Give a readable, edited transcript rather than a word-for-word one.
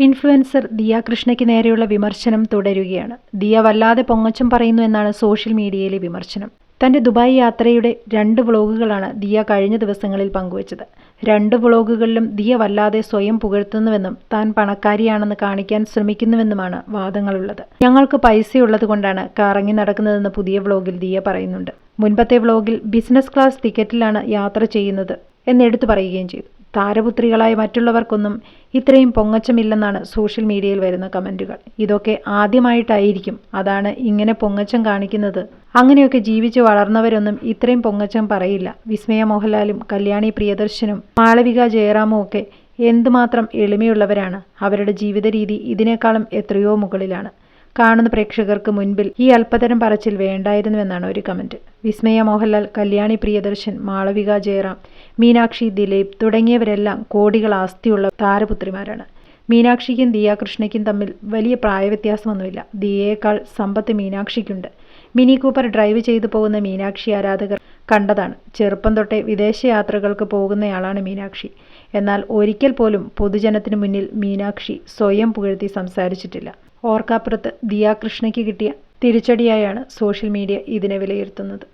Influencer Diya കൃഷ്ണയ്ക്ക് നേരെയുള്ള വിമർശനം തുടരുകയാണ്. ദിയ വല്ലാതെ പൊങ്ങച്ചം പറയുന്നു എന്നാണ് സോഷ്യൽ മീഡിയയിലെ വിമർശനം. തന്റെ ദുബായ് യാത്രയുടെ 2 വ്ളോഗുകളാണ് ദിയ കഴിഞ്ഞ ദിവസങ്ങളിൽ പങ്കുവച്ചത്. 2 വ്ളോഗുകളിലും ദിയ വല്ലാതെ സ്വയം പുകഴ്ത്തുന്നുവെന്നും താൻ പണക്കാരിയാണെന്ന് കാണിക്കാൻ ശ്രമിക്കുന്നുവെന്നുമാണ് വാദങ്ങളുള്ളത്. ഞങ്ങൾക്ക് പൈസയുള്ളതുകൊണ്ടാണ് കറങ്ങി നടക്കുന്നതെന്ന് പുതിയ വ്ളോഗിൽ ദിയ പറയുന്നുണ്ട്. മുൻപത്തെ വ്ളോഗിൽ ബിസിനസ് ക്ലാസ് ടിക്കറ്റിലാണ് യാത്ര ചെയ്യുന്നത് എന്നെടുത്തു പറയുകയും ചെയ്തു. താരപുത്രികളായ മറ്റുള്ളവർക്കൊന്നും ഇത്രയും പൊങ്ങച്ചമില്ലെന്നാണ് സോഷ്യൽ മീഡിയയിൽ വരുന്ന കമന്റുകൾ. ഇതൊക്കെ ആദ്യമായിട്ടായിരിക്കും, അതാണ് ഇങ്ങനെ പൊങ്ങച്ചം കാണിക്കുന്നത്. അങ്ങനെയൊക്കെ ജീവിച്ചു വളർന്നവരൊന്നും ഇത്രയും പൊങ്ങച്ചം പറയില്ല. വിസ്മയ മോഹൻലാലും കല്യാണി പ്രിയദർശനും മാളവിക ജയറാമും ഒക്കെ എന്തുമാത്രം എളിമയുള്ളവരാണ്. അവരുടെ ജീവിത രീതി ഇതിനേക്കാളും എത്രയോ മുകളിലാണ്. കാണുന്ന പ്രേക്ഷകർക്ക് മുൻപിൽ ഈ അല്പതരം പറച്ചിൽ വേണ്ടായിരുന്നുവെന്നാണ് ഒരു കമന്റ്. വിസ്മയ മോഹൻലാൽ, കല്യാണി പ്രിയദർശൻ, മാളവിക ജയറാം, മീനാക്ഷി, ദിലീപ് തുടങ്ങിയവരെല്ലാം കോടികൾ ആസ്തിയുള്ള താരപുത്രിമാരാണ്. മീനാക്ഷിക്കും ദിയ കൃഷ്ണയ്ക്കും തമ്മിൽ വലിയ പ്രായവ്യത്യാസമൊന്നുമില്ല. ദിയയേക്കാൾ സമ്പത്ത് മീനാക്ഷിക്കുണ്ട്. മിനി കൂപ്പർ ഡ്രൈവ് ചെയ്തു പോകുന്ന മീനാക്ഷി ആരാധകർ കണ്ടതാണ്. ചെറുപ്പം തൊട്ടേ വിദേശയാത്രകൾക്ക് പോകുന്നയാളാണ് മീനാക്ഷി. എന്നാൽ ഒരിക്കൽ പോലും പൊതുജനത്തിനു മുന്നിൽ മീനാക്ഷി സ്വയം പുകഴ്ത്തി സംസാരിച്ചിട്ടില്ല. ഓർക്കാപ്പുറത്ത് ദിയ കൃഷ്ണയ്ക്ക് കിട്ടിയ തിരിച്ചടിയായാണ് സോഷ്യൽ മീഡിയ ഇതിനെ വിലയിരുത്തുന്നത്.